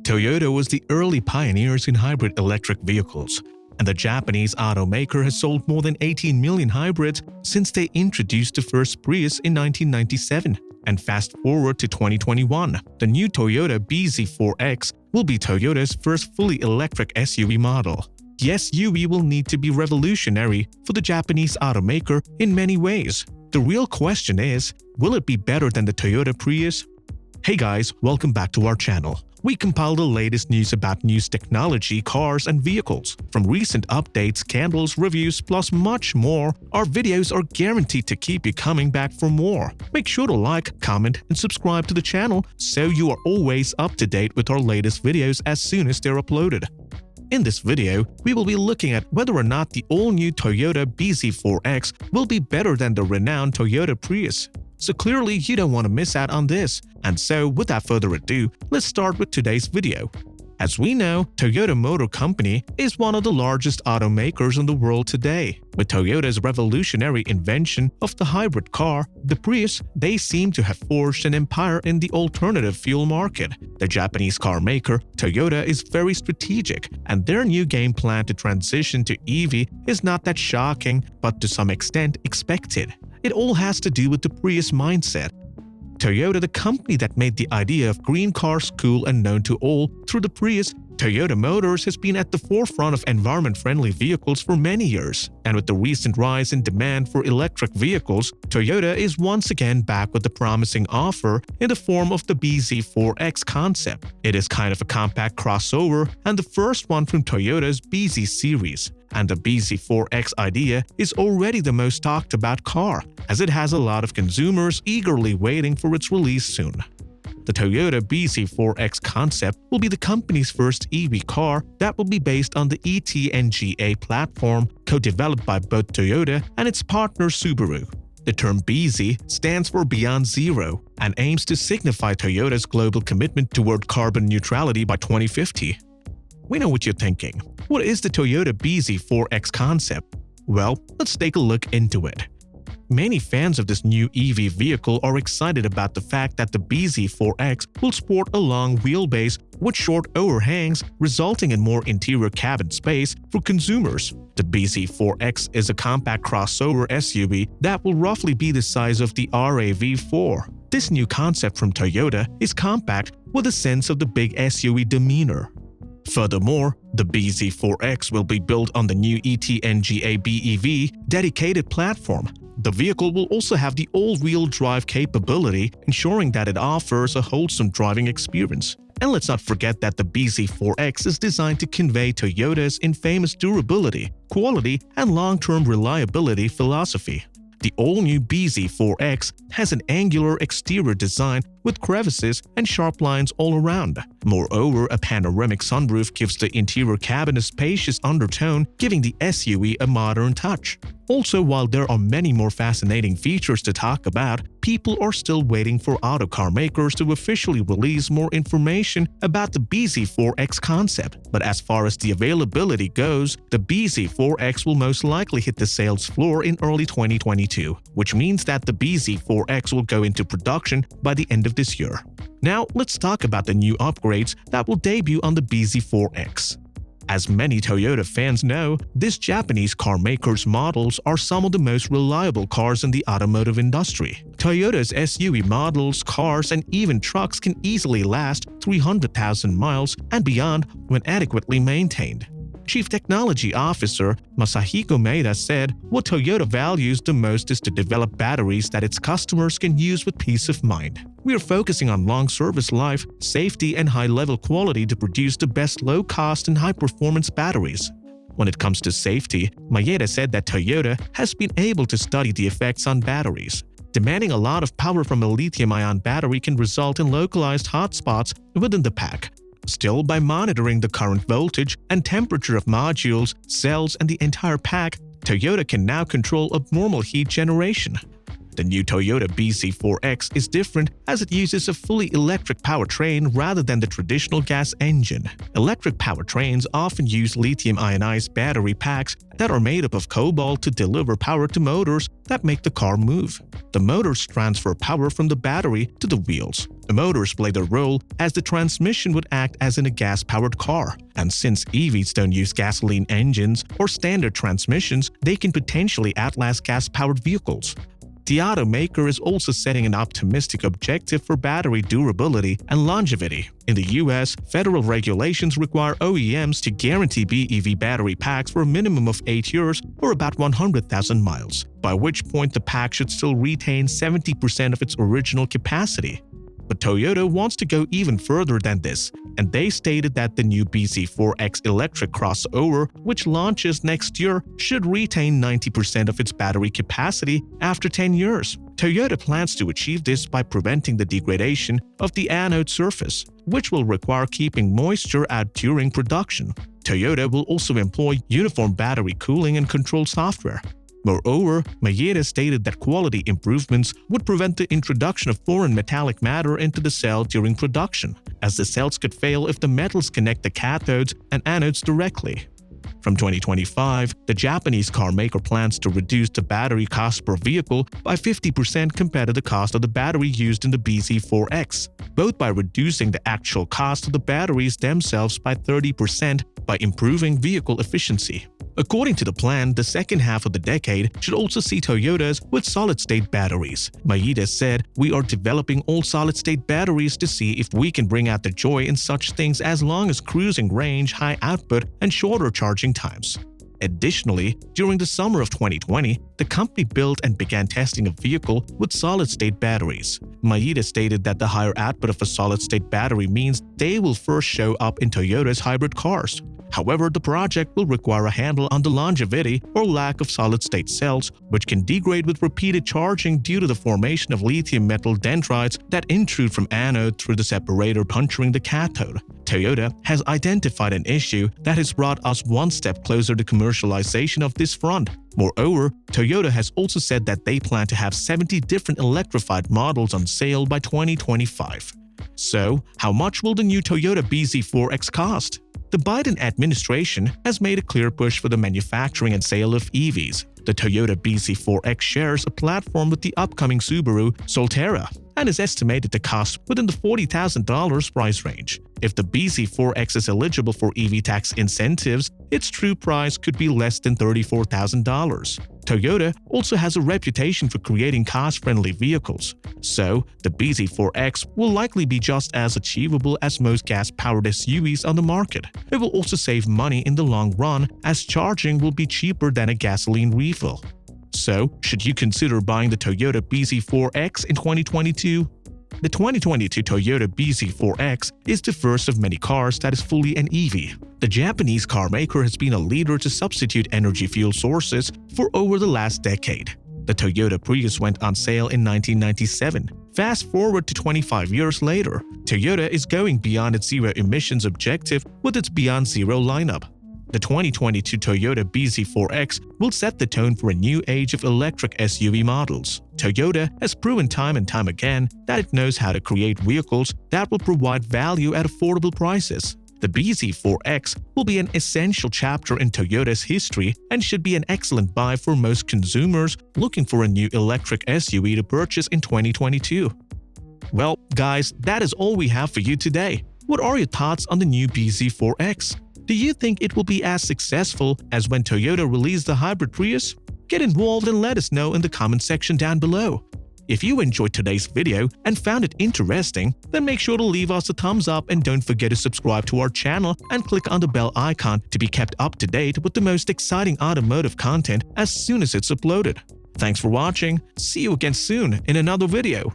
Toyota was the early pioneers in hybrid electric vehicles, and the Japanese automaker has sold more than 18 million hybrids since they introduced the first Prius in 1997. And fast forward to 2021, the new Toyota BZ4X will be Toyota's first fully electric SUV model. The SUV will need to be revolutionary for the Japanese automaker in many ways. The real question is, will it be better than the Toyota Prius? Hey guys, welcome back to our channel. We compile the latest news about new technology, cars, and vehicles. From recent updates, scandals, reviews, plus much more, our videos are guaranteed to keep you coming back for more. Make sure to like, comment, and subscribe to the channel so you are always up to date with our latest videos as soon as they're uploaded. In this video, we will be looking at whether or not the all-new Toyota BZ4X will be better than the renowned Toyota Prius. So clearly you don't want to miss out on this. And so without further ado, let's start with today's video. As we know, Toyota Motor Company is one of the largest automakers in the world today. With Toyota's revolutionary invention of the hybrid car, the Prius, they seem to have forged an empire in the alternative fuel market. The Japanese car maker, Toyota, is very strategic, and their new game plan to transition to EV is not that shocking, but to some extent expected. It all has to do with the Prius mindset. Toyota, the company that made the idea of green cars cool and known to all through the Prius, Toyota Motors has been at the forefront of environment-friendly vehicles for many years. And with the recent rise in demand for electric vehicles, Toyota is once again back with a promising offer in the form of the BZ4X concept. It is kind of a compact crossover and the first one from Toyota's BZ series. And the BZ4X idea is already the most talked about car, as it has a lot of consumers eagerly waiting for its release soon. The Toyota BZ4X concept will be the company's first EV car that will be based on the ETNGA platform, co-developed by both Toyota and its partner Subaru. The term BZ stands for Beyond Zero and aims to signify Toyota's global commitment toward carbon neutrality by 2050. We know what you're thinking. What is the Toyota BZ4X concept? Well, let's take a look into it. Many fans of this new EV vehicle are excited about the fact that the BZ4X will sport a long wheelbase with short overhangs, resulting in more interior cabin space for consumers. The BZ4X is a compact crossover SUV that will roughly be the size of the RAV4. This new concept from Toyota is compact with a sense of the big SUV demeanor. Furthermore, the BZ4X will be built on the new ETNGA BEV dedicated platform. The vehicle will also have the all-wheel drive capability, ensuring that it offers a wholesome driving experience. And let's not forget that the BZ4X is designed to convey Toyota's infamous durability, quality, and long-term reliability philosophy. The all-new BZ4X has an angular exterior design with crevices and sharp lines all around. Moreover, a panoramic sunroof gives the interior cabin a spacious undertone, giving the SUV a modern touch. Also, while there are many more fascinating features to talk about, people are still waiting for auto car makers to officially release more information about the BZ4X concept. But as far as the availability goes, the BZ4X will most likely hit the sales floor in early 2022, which means that the BZ4X will go into production by the end of this year. Now, let's talk about the new upgrades that will debut on the BZ4X. As many Toyota fans know, this Japanese car maker's models are some of the most reliable cars in the automotive industry. Toyota's SUV models, cars, and even trucks can easily last 300,000 miles and beyond when adequately maintained. Chief Technology Officer Masahiko Maeda said, "What Toyota values the most is to develop batteries that its customers can use with peace of mind. We are focusing on long service life, safety, and high-level quality to produce the best low-cost and high-performance batteries." When it comes to safety, Maeda said that Toyota has been able to study the effects on batteries. Demanding a lot of power from a lithium-ion battery can result in localized hotspots within the pack. Still, by monitoring the current voltage and temperature of modules, cells, and the entire pack, Toyota can now control abnormal heat generation. The new Toyota BZ4X is different as it uses a fully electric powertrain rather than the traditional gas engine. Electric powertrains often use lithium-ionized battery packs that are made up of cobalt to deliver power to motors that make the car move. The motors transfer power from the battery to the wheels. The motors play their role as the transmission would act as in a gas-powered car. And since EVs don't use gasoline engines or standard transmissions, they can potentially outlast gas-powered vehicles. The automaker is also setting an optimistic objective for battery durability and longevity. In the US, federal regulations require OEMs to guarantee BEV battery packs for a minimum of 8 years or about 100,000 miles, by which point the pack should still retain 70% of its original capacity. But Toyota wants to go even further than this, and they stated that the new BZ4X electric crossover, which launches next year, should retain 90% of its battery capacity after 10 years. Toyota plans to achieve this by preventing the degradation of the anode surface, which will require keeping moisture out during production. Toyota will also employ uniform battery cooling and control software. Moreover, Maeda stated that quality improvements would prevent the introduction of foreign metallic matter into the cell during production, as the cells could fail if the metals connect the cathodes and anodes directly. From 2025, the Japanese car maker plans to reduce the battery cost per vehicle by 50% compared to the cost of the battery used in the BZ4X, both by reducing the actual cost of the batteries themselves by 30% by improving vehicle efficiency. According to the plan, the second half of the decade should also see Toyotas with solid-state batteries. Maeda said, "We are developing all solid-state batteries to see if we can bring out the joy in such things as long as cruising range, high output, and shorter charging times." Additionally, during the summer of 2020, the company built and began testing a vehicle with solid-state batteries. Maeda stated that the higher output of a solid-state battery means they will first show up in Toyota's hybrid cars. However, the project will require a handle on the longevity or lack of solid-state cells, which can degrade with repeated charging due to the formation of lithium metal dendrites that intrude from anode through the separator puncturing the cathode. Toyota has identified an issue that has brought us one step closer to commercialization of this front. Moreover, Toyota has also said that they plan to have 70 different electrified models on sale by 2025. So, how much will the new Toyota BZ4X cost? The Biden administration has made a clear push for the manufacturing and sale of EVs. The Toyota BZ4X shares a platform with the upcoming Subaru Solterra and is estimated to cost within the $40,000 price range. If the BZ4X is eligible for EV tax incentives, its true price could be less than $34,000. Toyota also has a reputation for creating cost-friendly vehicles, so the BZ4X will likely be just as achievable as most gas-powered SUVs on the market. It will also save money in the long run as charging will be cheaper than a gasoline refill. So, should you consider buying the Toyota BZ4X in 2022? The 2022 Toyota BZ4X is the first of many cars that is fully an EV. The Japanese car maker has been a leader to substitute energy fuel sources for over the last decade. The Toyota Prius went on sale in 1997. Fast forward to 25 years later, Toyota is going beyond its zero emissions objective with its Beyond Zero lineup. The 2022 Toyota BZ4X will set the tone for a new age of electric SUV models. Toyota has proven time and time again that it knows how to create vehicles that will provide value at affordable prices. The BZ4X will be an essential chapter in Toyota's history and should be an excellent buy for most consumers looking for a new electric SUV to purchase in 2022. Well, guys, that is all we have for you today. What are your thoughts on the new BZ4X? Do you think it will be as successful as when Toyota released the hybrid Prius? Get involved and let us know in the comment section down below. If you enjoyed today's video and found it interesting, then make sure to leave us a thumbs up and don't forget to subscribe to our channel and click on the bell icon to be kept up to date with the most exciting automotive content as soon as it's uploaded. Thanks for watching. See you again soon in another video.